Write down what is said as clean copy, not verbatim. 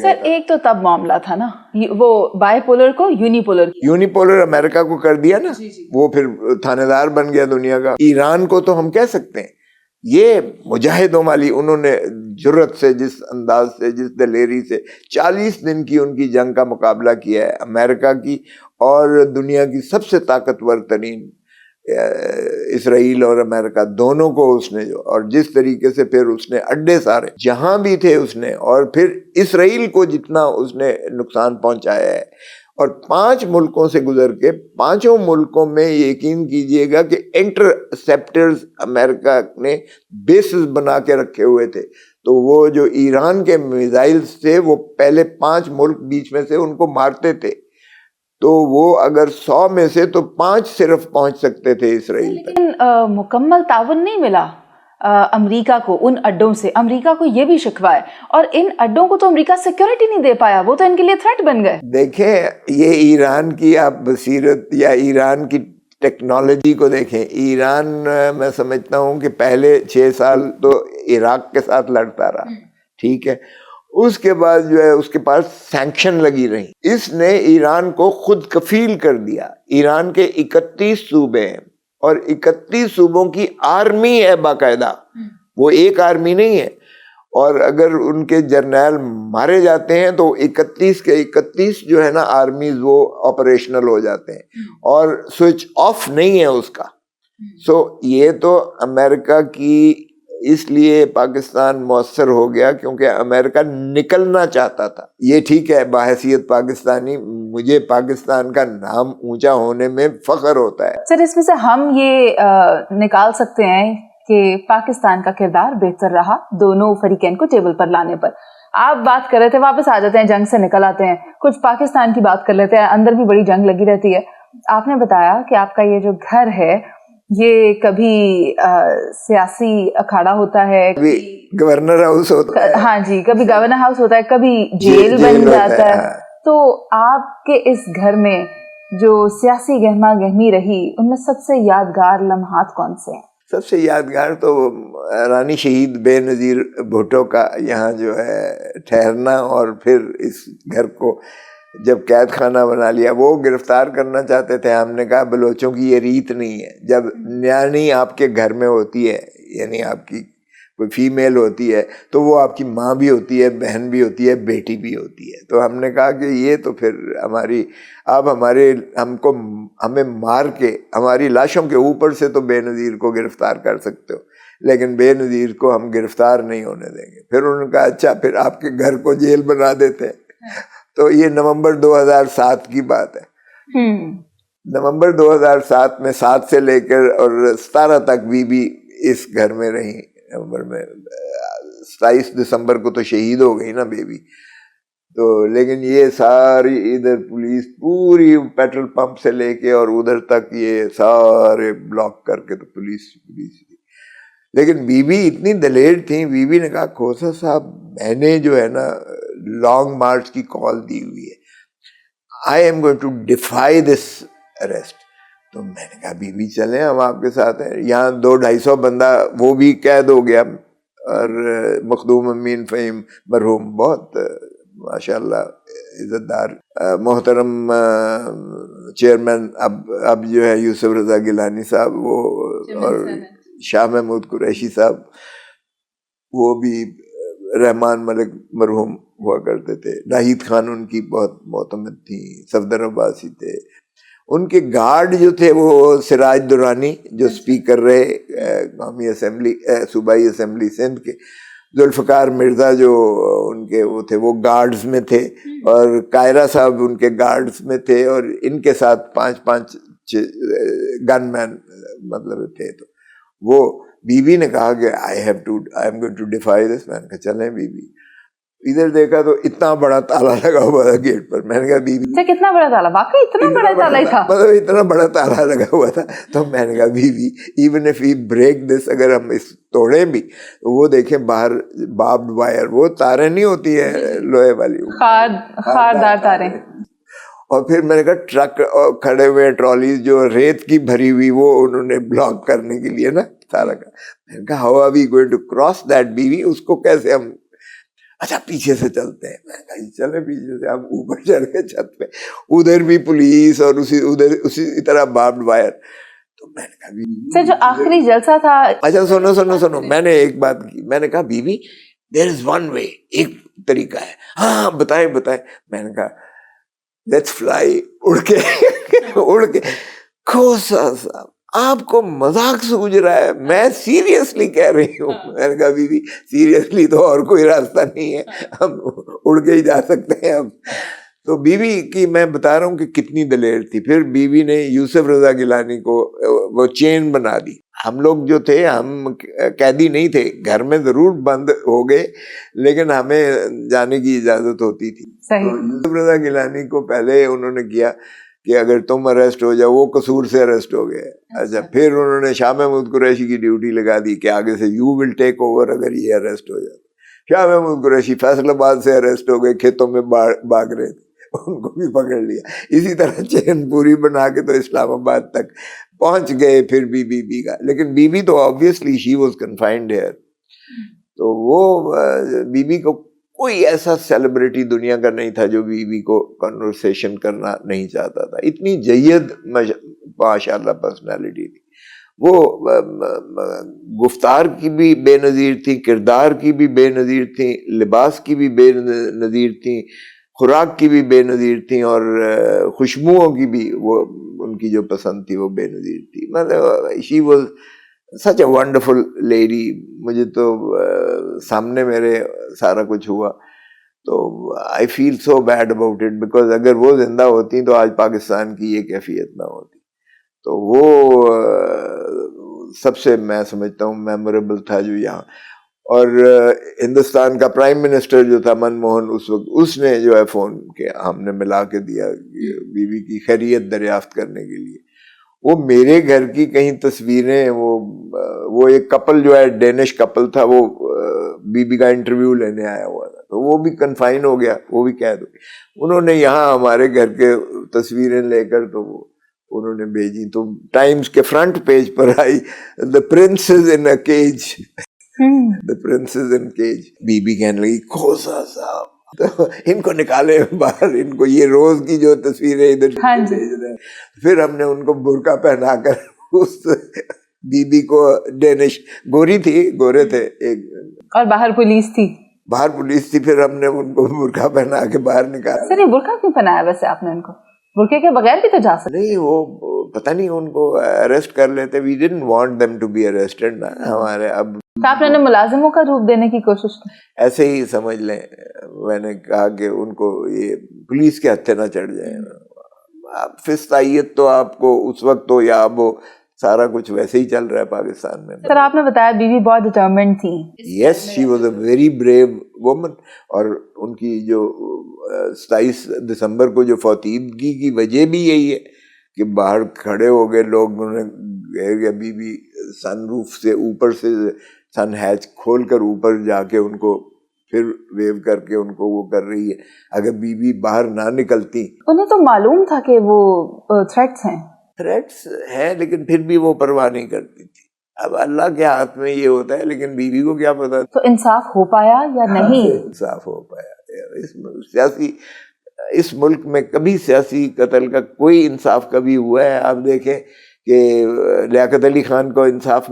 سر ایک تو تب معاملہ تھا نا وہ بائی پولر کو یونیپولر امریکہ کو کر دیا نا, وہ پھر تھانے دار بن گیا دنیا کا. ایران کو تو ہم کہہ سکتے ہیں یہ مجاہدوں والی, انہوں نے جرت سے, جس انداز سے, جس دلیری سے 40 دن کی ان کی جنگ کا مقابلہ کیا ہے امریکہ کی اور دنیا کی سب سے طاقتور ترین اسرائیل اور امریکہ دونوں کو اس نے جو, اور جس طریقے سے پھر اس نے اڈے سارے جہاں بھی تھے اس نے, اور پھر اسرائیل کو جتنا اس نے نقصان پہنچایا ہے, اور 5 ملکوں سے گزر کے 5 ملکوں میں یقین کیجئے گا کہ انٹرسیپٹرز امریکہ نے بیسز بنا کے رکھے ہوئے تھے. تو وہ جو ایران کے میزائلز تھے وہ پہلے 5 ملک بیچ میں سے ان کو مارتے تھے, تو وہ اگر 100 میں سے تو 5 صرف پہنچ سکتے تھے اسرائیل تک. لیکن مکمل تعاون نہیں ملا امریکہ کو ان اڈوں سے. امریکہ کو یہ بھی شکوہ ہے, اور ان اڈوں کو تو امریکہ سیکیورٹی نہیں دے پایا, وہ تو ان کے لیے تھریٹ بن گئے. دیکھیں یہ ایران کی آپ بصیرت یا ایران کی ٹیکنالوجی کو دیکھیں. ایران میں سمجھتا ہوں کہ پہلے 6 سال تو عراق کے ساتھ لڑتا رہا, ٹھیک ہے, اس کے بعد جو ہے اس کے پاس سینکشن لگی رہی. اس نے ایران کو خود کفیل کر دیا. ایران کے 31 صوبے ہیں اور 31 صوبوں کی آرمی ہے باقاعدہ, وہ ایک آرمی نہیں ہے, اور اگر ان کے جرنیل مارے جاتے ہیں تو 31 کے 31 جو ہے نا آرمیز وہ آپریشنل ہو جاتے ہیں, اور سوئچ آف نہیں ہے اس کا. سو یہ تو امریکہ کی اس لیے پاکستان مؤثر ہو گیا کیونکہ امریکہ نکلنا چاہتا تھا. یہ ٹھیک ہے بحیثیت پاکستانی مجھے پاکستان کا نام اونچا ہونے میں فخر ہوتا ہے. سر اس میں سے ہم یہ نکال سکتے ہیں کہ پاکستان کا کردار بہتر رہا دونوں فریقین کو ٹیبل پر لانے پر. آپ بات کر رہے تھے, واپس آ جاتے ہیں, جنگ سے نکل آتے ہیں, کچھ پاکستان کی بات کر لیتے ہیں, اندر بھی بڑی جنگ لگی رہتی ہے. آپ نے بتایا کہ آپ کا یہ جو گھر ہے یہ کبھی سیاسی اکھاڑا ہوتا ہے, گورنر ہاؤس ہوتا ہے, ہاں جی, کبھی گورنر ہاؤس ہوتا ہے, کبھی جیل بن جاتا ہے. تو آپ کے اس گھر میں جو سیاسی گہما گہمی رہی ان میں سب سے یادگار لمحات کون سے ہیں؟ سب سے یادگار تو رانی شہید بے نظیر بھٹو کا یہاں جو ہے ٹھہرنا, اور پھر اس گھر کو جب قید خانہ بنا لیا. وہ گرفتار کرنا چاہتے تھے, ہم نے کہا بلوچوں کی یہ ریت نہیں ہے, جب نیانی آپ کے گھر میں ہوتی ہے, یعنی آپ کی کوئی فیمیل ہوتی ہے تو وہ آپ کی ماں بھی ہوتی ہے, بہن بھی ہوتی ہے, بیٹی بھی ہوتی ہے. تو ہم نے کہا کہ یہ تو پھر آپ ہمیں مار کے ہماری لاشوں کے اوپر سے تو بے نظیر کو گرفتار کر سکتے ہو, لیکن بے نظیر کو ہم گرفتار نہیں ہونے دیں گے. پھر انہوں نے کہا اچھا پھر آپ کے گھر کو جیل بنا دیتے ہیں. تو یہ نومبر 2007 کی بات ہے. نومبر 2007 میں 7 سے لے کر اور 17 تک بی اس گھر میں رہی. نومبر میں 27 دسمبر کو تو شہید ہو گئی نا بیوی. تو لیکن یہ ساری ادھر پولیس پوری پیٹرول پمپ سے لے کے اور ادھر تک یہ سارے بلاک کر کے تو پولیس تھی. لیکن بیوی اتنی دلیر تھی, بیوی نے کہا کھوسا صاحب میں نے جو ہے نا لانگ مارچ کی کال دی ہوئی ہے, I am going to defy this arrest. تو میں نے کہا بیوی چلیں ہم آپ کے ساتھ ہیں. یہاں 200-250 بندہ وہ بھی قید ہو گیا, اور مخدوم امین فہیم مرحوم بہت ماشاءاللہ عزت دار محترم چیئرمین اب جو ہے یوسف رضا گیلانی صاحب, وہ اور شاہ محمود قریشی صاحب, وہ بھی رحمان ملک مرحوم ہوا کرتے تھے. ناہید خان ان کی بہت معتمد تھیں, صفدر عباسی تھے. ان کے گارڈ جو تھے وہ سراج درانی جو سپیکر رہے قومی اسمبلی صوبائی اسمبلی سندھ کے, ذوالفقار مرزا جو ان کے وہ تھے وہ گارڈز میں تھے, اور قائرہ صاحب ان کے گارڈز میں تھے, اور ان کے ساتھ 5 گن مین مطلب تھے. تو وہ بیوی نے کہا کہ I am going to defy this. میں نے کہا چلیں بیوی. ادھر دیکھا تو اتنا بڑا تالا لگا ہوا تھا گیٹ پر. میں نے کہا بیوی کتنا بڑا تالا, واقعی اتنا بڑا تالا ہی تھا, مطلب اتنا بڑا تالا لگا ہوا تھا. تو میں نے کہا بیوی even if we break this, اگر ہم اس توڑیں بھی, وہ دیکھیں باہر باربڈ وائر, وہ تاریں نہیں ہوتی ہیں لوہے والی, خاردار تاریں. اور پھر میں نے کہا ٹرک کھڑے ہوئے ٹرالیز جو ریت کی بھری ہوئی وہ انہوں نے بلاک کرنے کے لیے نا سارا کا. میں نے کہا how are we going to cross that بیوی, اس کو کیسے ہم. اچھا پیچھے سے چلتے ہیں. میں کہا چلے پیچھے سے. اب اوپر چڑھ کے چھت پہ, ادھر بھی پولیس اور اسی طرح باربڈ وائر. تو میں نے کہا سر جو آخری جلسہ تھا, اچھا سنو, میں نے ایک بات کی. میں نے کہا بیوی دیر از ون وے, ایک طریقہ ہے. ہاں بتائیں. میں نے کہا لیٹس فلائی, اڑ کے. کھوسا صاحب آپ کو مذاق سوجھ رہا ہے, میں سیریسلی کہہ رہی ہوں. میں نے کہا بیوی سیریسلی تو اور کوئی راستہ نہیں ہے, ہم اڑ کے ہی جا سکتے ہیں اب. تو بیوی کی میں بتا رہا ہوں کہ کتنی دلیر تھی. پھر بیوی نے یوسف رضا گیلانی کو وہ چین بنا دی. ہم لوگ جو تھے ہم قیدی نہیں تھے, گھر میں ضرور بند ہو گئے لیکن ہمیں جانے کی اجازت ہوتی تھی. تو یوسف رضا گیلانی کو پہلے انہوں نے کیا کہ اگر تم اریسٹ ہو جاؤ, وہ قصور سے اریسٹ ہو گئے. اچھا پھر انہوں نے شاہ محمود قریشی کی ڈیوٹی لگا دی کہ آگے سے یو ول ٹیک اوور اگر یہ اریسٹ ہو جائے. شاہ محمود قریشی فیصل آباد سے اریسٹ ہو گئے, کھیتوں میں بھاگ رہے تھے, ان کو بھی پکڑ لیا. اسی طرح چین پوری بنا کے تو اسلام آباد تک پہنچ گئے. پھر بی کا, لیکن بی تو obviously she was confined here. تو وہ بی کو کوئی ایسا سیلیبریٹی دنیا کا نہیں تھا جو بی کو کنورسیشن کرنا نہیں چاہتا تھا. اتنی جید ماشاء اللہ پرسنالٹی تھی. وہ گفتار کی بھی بے نظیر تھی, کردار کی بھی بے نظیر تھی, لباس کی بھی بے نظیر تھی, خوراک کی بھی بے نظیر تھیں, اور خوشبوؤں کی بھی وہ ان کی جو پسند تھی وہ بے نظیر تھی. مطلب she was such a wonderful lady. مجھے تو سامنے میرے سارا کچھ ہوا تو I feel so bad about it, because اگر وہ زندہ ہوتی تو آج پاکستان کی یہ کیفیت نہ ہوتی. تو وہ سب سے میں سمجھتا ہوں میموریبل تھا جو یہاں. اور ہندوستان کا پرائم منسٹر جو تھا منموہن اس وقت, اس نے جو ہے فون کے ہم نے ملا کے دیا بیوی کی خیریت دریافت کرنے کے لیے. وہ میرے گھر کی کہیں تصویریں, وہ ایک کپل جو ہے ڈینش کپل تھا, وہ بیوی کا انٹرویو لینے آیا ہوا تھا, تو وہ بھی کنفائن ہو گیا, وہ بھی قید ہو گیا. انہوں نے یہاں ہمارے گھر کے تصویریں لے کر تو انہوں نے بھیجی, تو ٹائمز کے فرنٹ پیج پر آئی, the princess in a cage, the princess in cage. بی کہنے لگی کھوسا صاحب تو ان کو نکالے باہر, ان کو یہ روز کی جو تصویریں ادھر بھیج رہے ہیں. پھر ہم نے ان کو برقع پہنا کر اس بی کو, ڈینش گوری تھی, گورے تھے ایک, اور باہر پولیس تھی, پھر ہم نے ان کو برقع پہنا کے باہر نکالا. سر یہ برقع کیوں پہنایا ویسے آپ نے ان کو؟ برقعے کے بغیر بھی تو جا سکتے. نہیں وہ پتہ نہیں ان کو اریسٹ کر لیتے. We didn't want them to be arrested نا ہمارے. اب آپ نے ملازموں کا روپ دینے کی کوشش کی؟ ایسے ہی سمجھ لیں. میں نے کہا کہ ان کو یہ پولیس کے ہتھے نہ چڑھ جائیں. فستائیت تو آپ کو اس وقت تو یا اب سارا کچھ ویسے ہی چل رہا ہے پاکستان میں. سر آپ نے بتایا بیوی بہت ڈٹرمنڈ تھی. Yes she was a very brave woman. اور ان کی جو 27 دسمبر کو جو فوتیدگی کی وجہ بھی یہی ہے کہ باہر کھڑے ہو گئے لوگ, انہوں نے بیوی سن روف سے اوپر سے سن ہیچ کھول کر اوپر جا کے ان کو پھر ویو کر کے ان کو وہ کر رہی ہے. اگر بیوی باہر نہ نکلتی, انہیں تو معلوم تھا کہ وہ تھریٹس ہیں, لیکن پھر بھی وہ پرواہ نہیں کرتی تھی. اب اللہ کے ہاتھ میں یہ ہوتا ہے, لیکن بیوی کو کیا پتا. تو انصاف ہو پایا یا نہیں؟ انصاف ہو پایا. اس ملک میں کبھی سیاسی قتل کا کوئی انصاف کبھی ہوا ہے؟ آپ دیکھیں کہ لیاقت علی خان کو انصاف